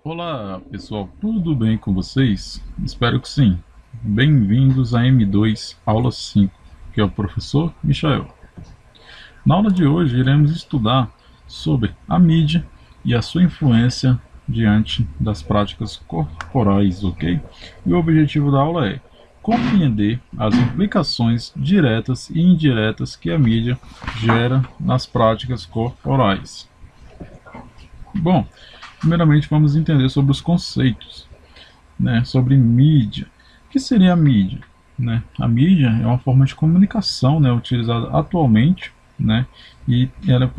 Olá pessoal, tudo bem com vocês? Espero que sim. Bem-vindos a M2 Aula 5, que é o professor Michael. Na aula de hoje iremos estudar sobre a mídia e a sua influência diante das práticas corporais, ok? E o objetivo da aula é compreender as implicações diretas e indiretas que a mídia gera nas práticas corporais. Bom, primeiramente vamos entender sobre os conceitos, né, sobre mídia. O que seria a mídia? Né? A mídia é uma forma de comunicação, né, utilizada atualmente, né, e ela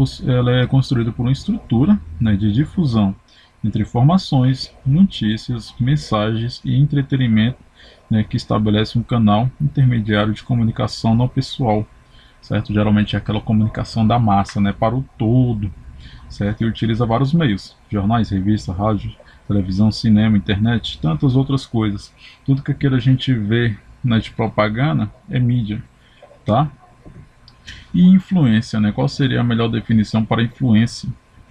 é construída por uma estrutura, né, de difusão entre informações, notícias, mensagens e entretenimento, né, que estabelece um canal intermediário de comunicação não pessoal, certo? Geralmente é aquela comunicação da massa, né, para o todo, certo? E utiliza vários meios: jornais, revistas, rádio, televisão, cinema, internet, tantas outras coisas. Tudo que aquilo a gente vê na de propaganda é mídia, tá? E influência, né? Qual seria a melhor definição para influência,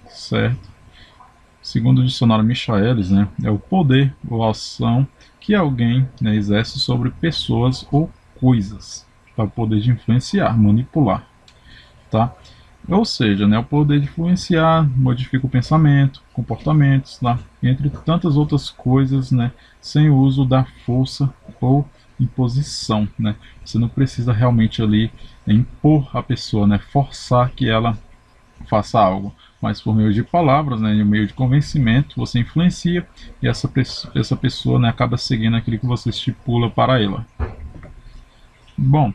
certo? Segundo o dicionário Michaelis, né, é o poder ou ação que alguém, né, exerce sobre pessoas ou coisas, para o poder de influenciar, manipular, tá? Ou seja, né, o poder de influenciar modifica o pensamento, comportamentos, tá? Entre tantas outras coisas, né, sem o uso da força ou imposição, né? Você não precisa realmente ali impor a pessoa, né, forçar que ela faça algo, mas por meio de palavras, né, por meio de convencimento, você influencia e essa pessoa, né, acaba seguindo aquilo que você estipula para ela. Bom,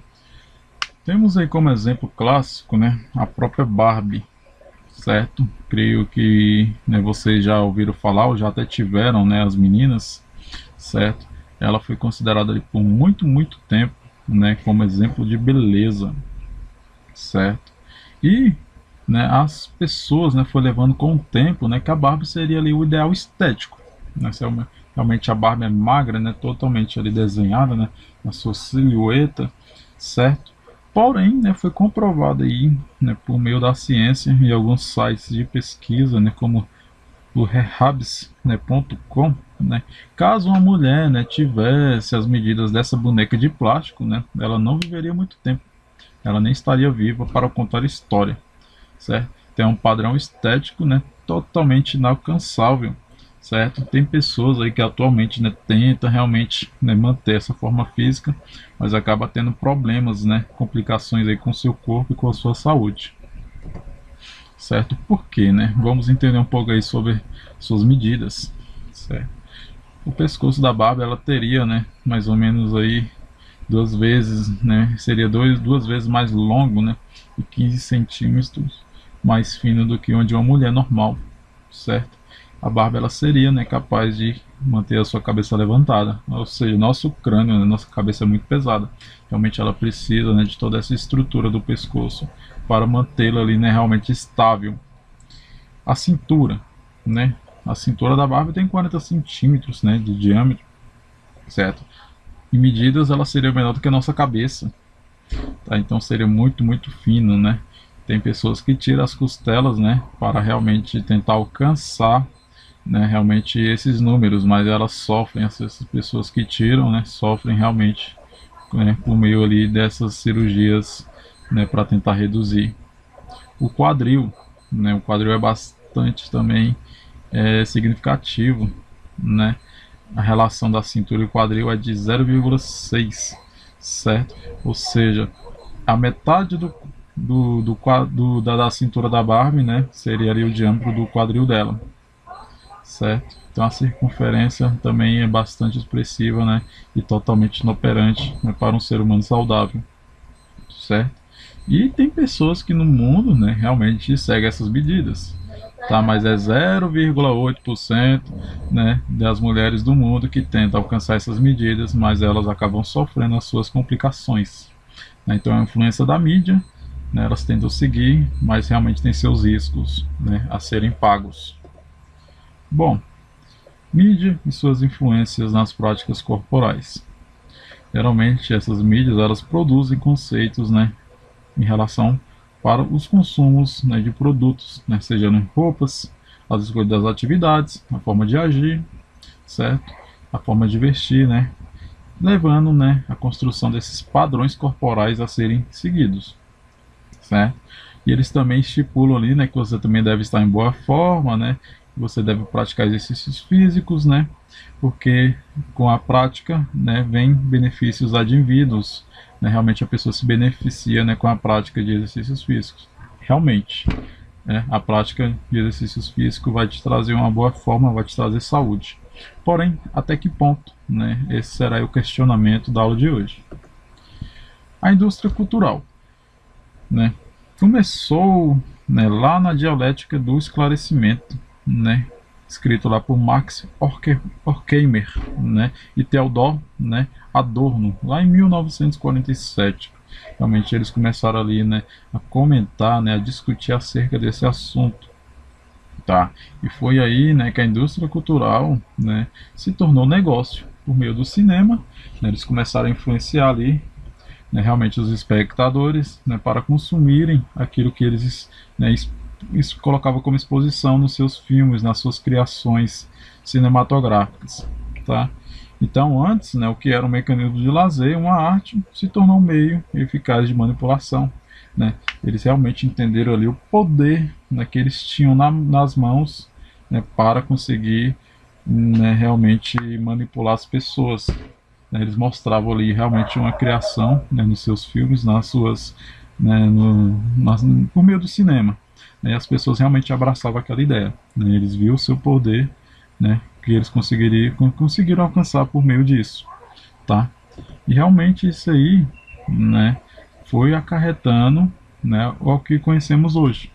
temos aí como exemplo clássico, né, a própria Barbie, certo? Creio que, né, vocês já ouviram falar ou já até tiveram, né, as meninas, certo? Ela foi considerada ali por muito tempo, né, como exemplo de beleza, certo? E, né, as pessoas, né, foi levando com o tempo, né, que a Barbie seria ali o ideal estético, né? Se realmente a Barbie é magra, né, totalmente ali desenhada, né, na sua silhueta, certo? Porém, né, foi comprovado aí, né, por meio da ciência e alguns sites de pesquisa, né, como o rehabs.com, né, caso uma mulher, né, tivesse as medidas dessa boneca de plástico, né, ela não viveria muito tempo, ela nem estaria viva para contar história, certo? Tem um padrão estético, né, totalmente inalcançável, certo? Tem pessoas aí que atualmente, né, tentam realmente, né, manter essa forma física, mas acaba tendo problemas, né, complicações aí com o seu corpo e com a sua saúde, certo? Por quê, né? Vamos entender um pouco aí sobre suas medidas, certo? O pescoço da Barbie ela teria, né, mais ou menos aí duas vezes, né, seria duas vezes mais longo, né, e 15 centímetros mais fino do que onde uma mulher normal, certo? A Barbie ela seria, né, capaz de manter a sua cabeça levantada, ou seja, nosso crânio, né, nossa cabeça é muito pesada, realmente ela precisa, né, de toda essa estrutura do pescoço para mantê-la ali, né, realmente estável. A cintura, né, a cintura da Barbie tem 40 centímetros, né, de diâmetro, certo? Em medidas ela seria menor do que a nossa cabeça, tá? Então seria muito fino, né? Tem pessoas que tiram as costelas, né, para realmente tentar alcançar, né, realmente esses números, mas elas sofrem, essas pessoas que tiram, né, sofrem realmente, né, por meio ali dessas cirurgias, né, para tentar reduzir. O quadril, né, o quadril é bastante também significativo, né? A relação da cintura e quadril é de 0,6, certo? Ou seja, a metade da cintura da Barbie, né, seria ali o diâmetro do quadril dela, certo? Então a circunferência também é bastante expressiva, né, e totalmente inoperante, né, para um ser humano saudável, certo? E tem pessoas que no mundo, né, realmente seguem essas medidas, tá? Mas é 0,8%, né, das mulheres do mundo que tentam alcançar essas medidas, mas elas acabam sofrendo as suas complicações, né? Então a influência da mídia, né, elas tentam seguir, mas realmente tem seus riscos, né, a serem pagos. Bom, mídia e suas influências nas práticas corporais. Geralmente essas mídias elas produzem conceitos, né, em relação para os consumos, né, de produtos, né, seja em roupas, as escolhas das atividades, a forma de agir, certo? A forma de vestir, né? Levando, né, a construção desses padrões corporais a serem seguidos, certo? E eles também estipulam ali, né, que você também deve estar em boa forma, né? Que você deve praticar exercícios físicos, né? Porque com a prática, né, vem benefícios advindos, né? Realmente a pessoa se beneficia, né, com a prática de exercícios físicos. Realmente, né, a prática de exercícios físicos vai te trazer uma boa forma, vai te trazer saúde. Porém, até que ponto, né? Esse será o questionamento da aula de hoje. A indústria cultural, né? Começou, né, lá na dialética do esclarecimento, né, escrito lá por Max Horkheimer, né, e Theodor, né, Adorno, lá em 1947. Realmente eles começaram ali, né, a comentar, né, a discutir acerca desse assunto. Tá? E foi aí, né, que a indústria cultural, né, se tornou negócio por meio do cinema. Né, eles começaram a influenciar ali, né, realmente os espectadores, né, para consumirem aquilo que eles, né, isso colocava como exposição nos seus filmes, nas suas criações cinematográficas, tá? Então, antes, né, o que era um mecanismo de lazer, uma arte, se tornou um meio eficaz de manipulação, né? Eles realmente entenderam ali o poder, né, que eles tinham nas mãos, né, para conseguir, né, realmente manipular as pessoas. Né? Eles mostravam ali realmente uma criação, né, nos seus filmes, nas suas, né, por meio do cinema. Né? E as pessoas realmente abraçavam aquela ideia. Né? Eles viam o seu poder, né, que eles conseguiram alcançar por meio disso, tá? E realmente isso aí, né, foi acarretando, né, o que conhecemos hoje.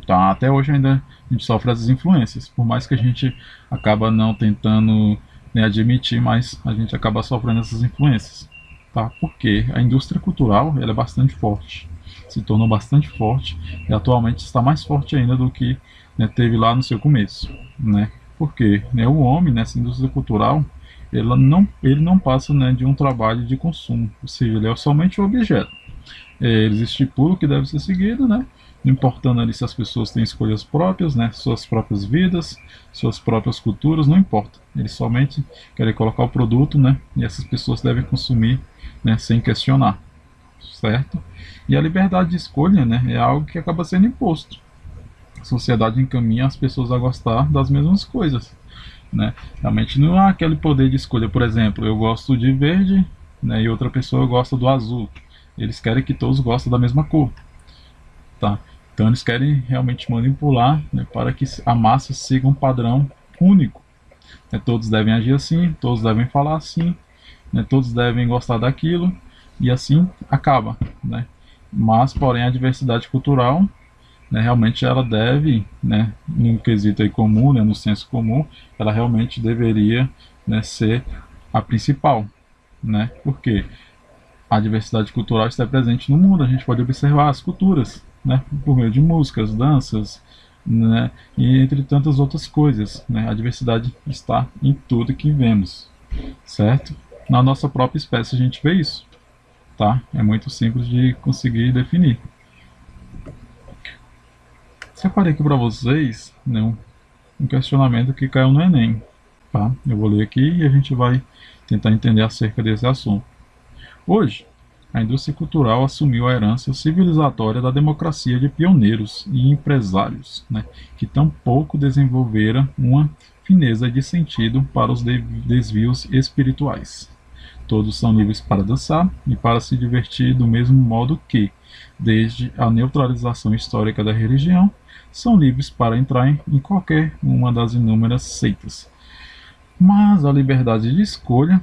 Tá? Até hoje ainda a gente sofre essas influências, por mais que a gente acaba não tentando, né, admitir, mas a gente acaba sofrendo essas influências. Tá? Porque a indústria cultural ela é bastante forte, se tornou bastante forte e atualmente está mais forte ainda do que, né, teve lá no seu começo. Né? Porque, né, o homem nessa indústria cultural ele não passa, né, de um trabalho de consumo, ou seja, ele é somente um objeto. Eles estipulam o que deve ser seguido, né? Não importando ali se as pessoas têm escolhas próprias, né? Suas próprias vidas, suas próprias culturas, não importa. Eles somente querem colocar o produto, né? E essas pessoas devem consumir, né, sem questionar, certo? E a liberdade de escolha, né, é algo que acaba sendo imposto. A sociedade encaminha as pessoas a gostar das mesmas coisas, né? Realmente não há aquele poder de escolha. Por exemplo, eu gosto de verde, né, e outra pessoa gosta do azul. Eles querem que todos gostem da mesma cor, tá? Então eles querem realmente manipular, né, para que a massa siga um padrão único. Né? Todos devem agir assim, todos devem falar assim, né? Todos devem gostar daquilo e assim acaba, né? Mas porém a diversidade cultural, né, realmente ela deve, né, num quesito aí comum, né, no senso comum, ela realmente deveria, né, ser a principal, né? Por quê? A diversidade cultural está presente no mundo. A gente pode observar as culturas, né, por meio de músicas, danças, né, e entre tantas outras coisas. Né, a diversidade está em tudo que vemos, certo? Na nossa própria espécie a gente vê isso, tá? É muito simples de conseguir definir. Separei aqui para vocês, né, um questionamento que caiu no Enem, tá? Eu vou ler aqui e a gente vai tentar entender acerca desse assunto. Hoje, a indústria cultural assumiu a herança civilizatória da democracia de pioneiros e empresários, né, que tão pouco desenvolveram uma fineza de sentido para os desvios espirituais. Todos são livres para dançar e para se divertir do mesmo modo que, desde a neutralização histórica da religião, são livres para entrar em qualquer uma das inúmeras seitas. Mas a liberdade de escolha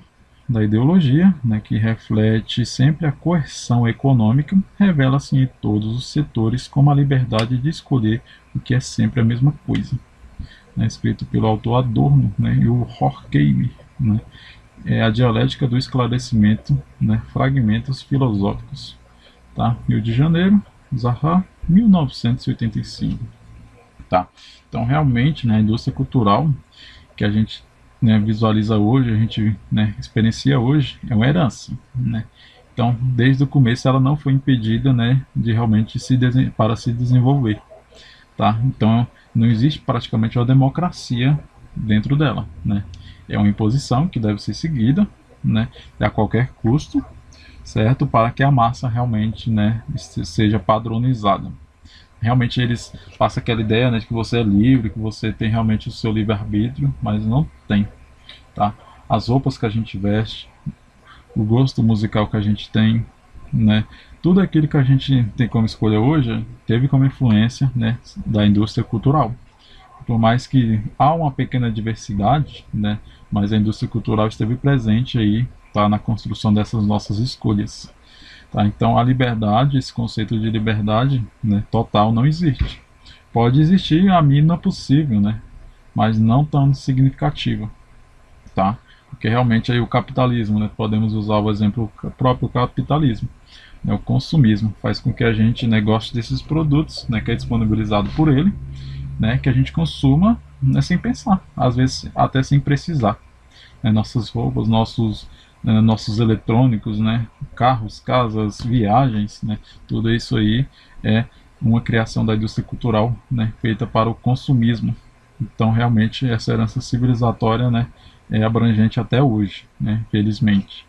da ideologia, né, que reflete sempre a coerção econômica, revela-se em todos os setores como a liberdade de escolher o que é sempre a mesma coisa. Né, escrito pelo autor Adorno, né, e o Horkheimer, né, é a dialética do esclarecimento, né, fragmentos filosóficos. Tá? Rio de Janeiro, Zaha, 1985. Tá? Então, realmente, né, a indústria cultural que a gente, né, visualiza hoje, a gente, né, experiencia hoje, é uma herança. Né? Então, desde o começo, ela não foi impedida, né, de realmente para se desenvolver. tá? Então não existe praticamente uma democracia dentro dela, né? É uma imposição que deve ser seguida, né, a qualquer custo, certo? Para que a massa realmente, né, seja padronizada. Realmente eles passam aquela ideia, né, de que você é livre, que você tem realmente o seu livre-arbítrio, mas não tem, tá? As roupas que a gente veste, o gosto musical que a gente tem, né? Tudo aquilo que a gente tem como escolha hoje teve como influência, né, da indústria cultural. Por mais que há uma pequena diversidade, né, mas a indústria cultural esteve presente aí, tá, na construção dessas nossas escolhas. Tá? Então a liberdade, esse conceito de liberdade, né, total não existe. Pode existir a mínima possível, né, mas não tão significativa, tá? Porque realmente aí o capitalismo, né, podemos usar o exemplo próprio capitalismo, né, o consumismo faz com que a gente, né, goste desses produtos, né, que é disponibilizado por ele, né, que a gente consuma, né, sem pensar, às vezes até sem precisar, né, nossas roupas, nossos eletrônicos, né, carros, casas, viagens, né, tudo isso aí é uma criação da indústria cultural, né, feita para o consumismo. Então realmente essa herança civilizatória, né, é abrangente até hoje, né, felizmente,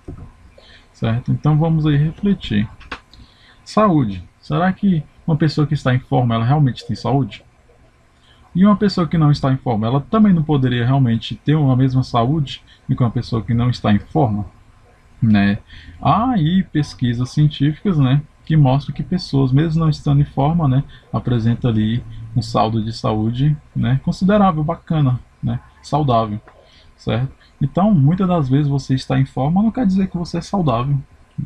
certo? Então vamos aí refletir. Saúde. Será que uma pessoa que está em forma, ela realmente tem saúde? E uma pessoa que não está em forma, ela também não poderia realmente ter a mesma saúde do que uma pessoa que não está em forma, né? Há aí pesquisas científicas, né, que mostram que pessoas, mesmo não estando em forma, né, apresentam ali um saldo de saúde, né, considerável, bacana, né, saudável, certo? Então, muitas das vezes você está em forma não quer dizer que você é saudável,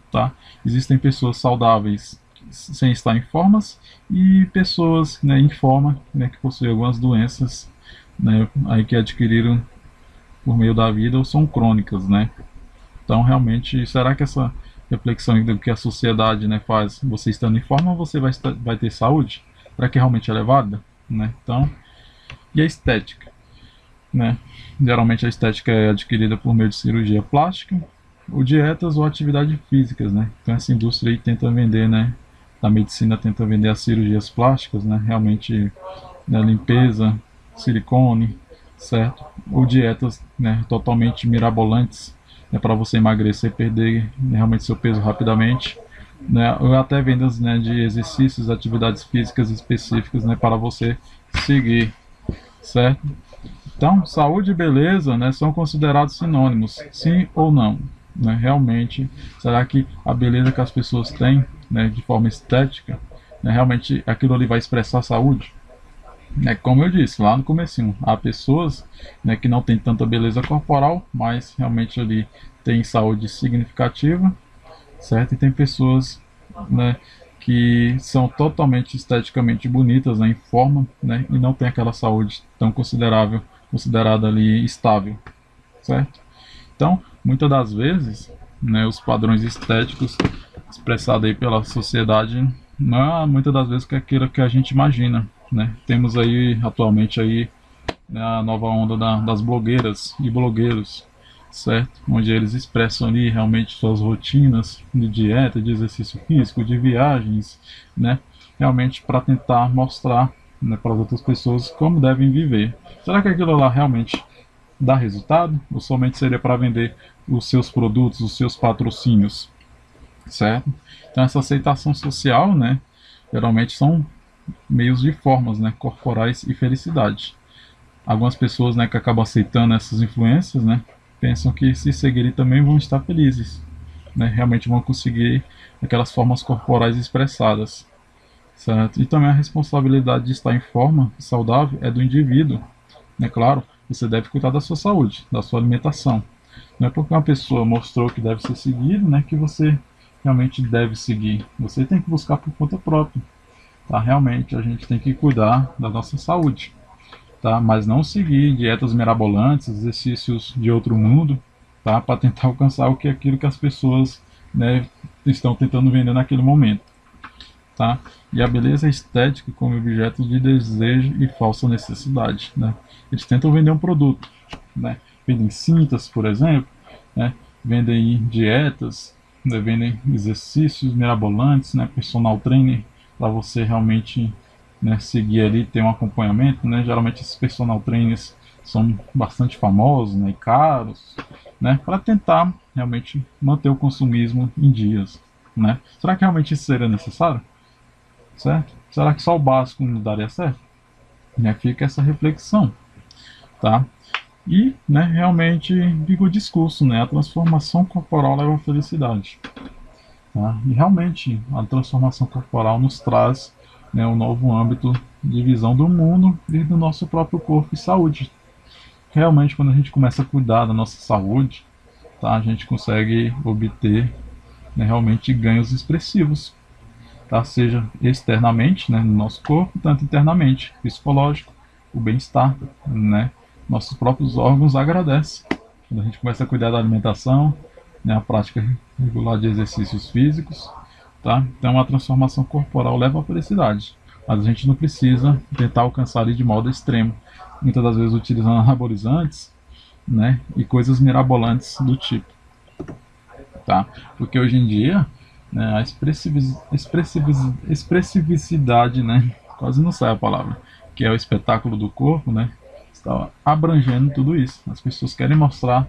tá? Existem pessoas saudáveis sem estar em formas e pessoas, né, em forma, né, que possuem algumas doenças, né, aí que adquiriram por meio da vida ou são crônicas, né? Então, realmente, será que essa reflexão do que a sociedade, né, faz, você estando em forma, você vai ter saúde? Será que realmente ela é válida? Né? Então, e a estética? Né? Geralmente a estética é adquirida por meio de cirurgia plástica, ou dietas ou atividades físicas, né? Então essa indústria aí tenta vender, né? A medicina tenta vender as cirurgias plásticas, né? Realmente, né, limpeza, silicone, certo? Ou dietas, né, totalmente mirabolantes, né, para você emagrecer, perder, né, realmente seu peso rapidamente, né? Ou até vendas, né, de exercícios, atividades físicas específicas, né, para você seguir, certo? Então, saúde e beleza, né, são considerados sinônimos, sim ou não? Né? Realmente, será que a beleza que as pessoas têm, né, de forma estética, né, realmente aquilo ali vai expressar saúde? É como eu disse lá no comecinho, há pessoas, né, que não têm tanta beleza corporal, mas realmente ali tem saúde significativa, certo? E tem pessoas, né, que são totalmente esteticamente bonitas, né, em forma, né, e não tem aquela saúde tão considerável, considerada ali estável, certo? Então, muitas das vezes, né, os padrões estéticos expressados aí pela sociedade não é muitas das vezes que é aquilo que a gente imagina, né? Temos aí atualmente aí, né, a nova onda das blogueiras e blogueiros, certo? Onde eles expressam ali realmente suas rotinas de dieta, de exercício físico, de viagens, né? Realmente para tentar mostrar, né, para as outras pessoas como devem viver. Será que aquilo lá realmente dá resultado? Ou somente seria para vender os seus produtos, os seus patrocínios, certo? Então essa aceitação social, né, geralmente são meios de formas, né, corporais e felicidade. Algumas pessoas, né, que acabam aceitando essas influências, né, pensam que se seguirem também vão estar felizes, né, realmente vão conseguir aquelas formas corporais expressadas, certo? E também a responsabilidade de estar em forma saudável é do indivíduo, né, claro, você deve cuidar da sua saúde, da sua alimentação. Não é porque uma pessoa mostrou que deve ser seguido, né, que você realmente deve seguir. Você tem que buscar por conta própria, tá? Realmente a gente tem que cuidar da nossa saúde, tá? Mas não seguir dietas mirabolantes, exercícios de outro mundo, tá? Para tentar alcançar o que é aquilo que as pessoas, né, estão tentando vender naquele momento, tá? E a beleza estética como objeto de desejo e falsa necessidade, né? Eles tentam vender um produto, né? Vendem cintas, por exemplo, né? Vendem dietas, né? Vendem exercícios mirabolantes, né? Personal trainer para você realmente né, seguir ali, ter um acompanhamento, né? Geralmente esses personal trainers são bastante famosos, né, e caros, né, para tentar realmente manter o consumismo em dias, né? Será que realmente isso seria necessário? Certo? Será que só o básico não daria certo? Né, fica essa reflexão, tá? E, né, realmente fica o discurso, né? A transformação corporal leva à felicidade. Tá? E realmente a transformação corporal nos traz, né, um novo âmbito de visão do mundo e do nosso próprio corpo e saúde. Realmente, quando a gente começa a cuidar da nossa saúde, tá, a gente consegue obter, né, realmente ganhos expressivos, tá? Seja externamente, né, no nosso corpo, tanto internamente, psicológico, o bem-estar, né? Nossos próprios órgãos agradecem. Quando a gente começa a cuidar da alimentação, né, a prática regular de exercícios físicos, tá? Então a transformação corporal leva à felicidade, mas a gente não precisa tentar alcançar ele de modo extremo, muitas das vezes utilizando anabolizantes, né, e coisas mirabolantes do tipo, tá? Porque hoje em dia, né, a expressividade, né, quase não sai a palavra, que é o espetáculo do corpo, né, está abrangendo tudo isso. As pessoas querem mostrar,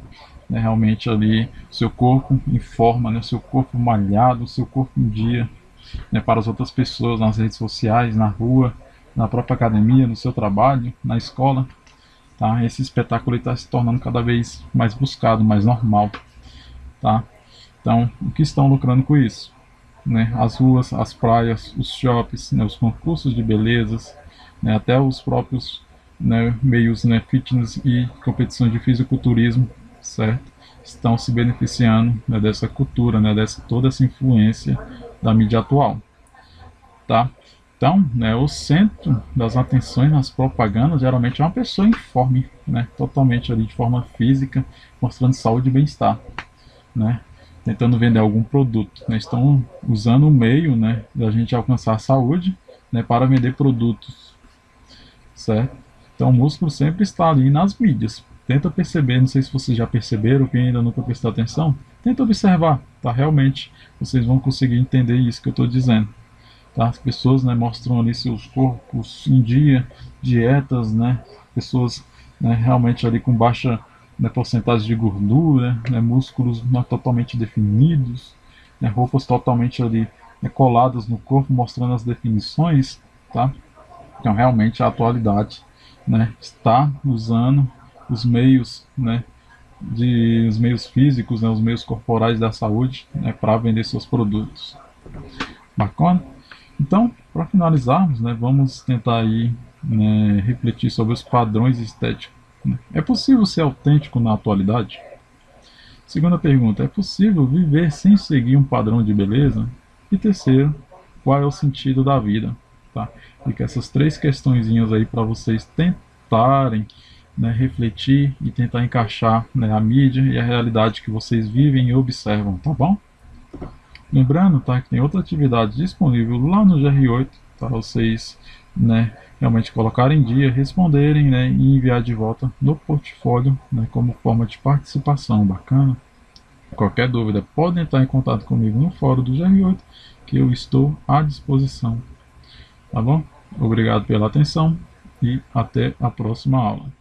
né, realmente ali o seu corpo em forma, né, o seu corpo malhado, o seu corpo em dia, né, para as outras pessoas nas redes sociais, na rua, na própria academia, no seu trabalho, na escola. Tá? Esse espetáculo está se tornando cada vez mais buscado, mais normal. Tá? Então, o que estão lucrando com isso? Né? As ruas, as praias, os shoppings, né? Os concursos de belezas, né? Até os próprios, né, meios, né, fitness e competições de fisiculturismo, certo? Estão se beneficiando, né, dessa cultura, né, dessa toda essa influência da mídia atual, tá? Então, né, o centro das atenções nas propagandas geralmente é uma pessoa informe, né, totalmente ali de forma física, mostrando saúde e bem-estar, né, tentando vender algum produto, né, estão usando o meio, né, da gente alcançar a saúde, né, para vender produtos, certo? Então, o músculo sempre está ali nas mídias. Tenta perceber, não sei se vocês já perceberam, quem ainda nunca prestou atenção, tenta observar, tá? Realmente, vocês vão conseguir entender isso que eu estou dizendo. Tá? As pessoas, né, mostram ali seus corpos em dia, dietas, né, pessoas, né, realmente ali com baixa, né, porcentagem de gordura, né, músculos não totalmente definidos, né, roupas totalmente ali, né, coladas no corpo, mostrando as definições, tá? Então realmente a atualidade, né, está usando os meios, né, os meios físicos, né, os meios corporais da saúde, né, para vender seus produtos. Bacana? Então, para finalizarmos, né, vamos tentar aí, né, refletir sobre os padrões estéticos. Né? É possível ser autêntico na atualidade? Segunda pergunta, é possível viver sem seguir um padrão de beleza? E terceiro, qual é o sentido da vida? Tá? Fica essas três questõezinhas aí para vocês tentarem, né, refletir e tentar encaixar, né, a mídia e a realidade que vocês vivem e observam, tá bom? Lembrando, tá, que tem outra atividade disponível lá no GR8 para vocês, né, realmente colocarem em dia, responderem, né, e enviar de volta no portfólio, né, como forma de participação. Bacana? Qualquer dúvida, podem entrar em contato comigo no fórum do GR8, que eu estou à disposição. Tá bom? Obrigado pela atenção e até a próxima aula.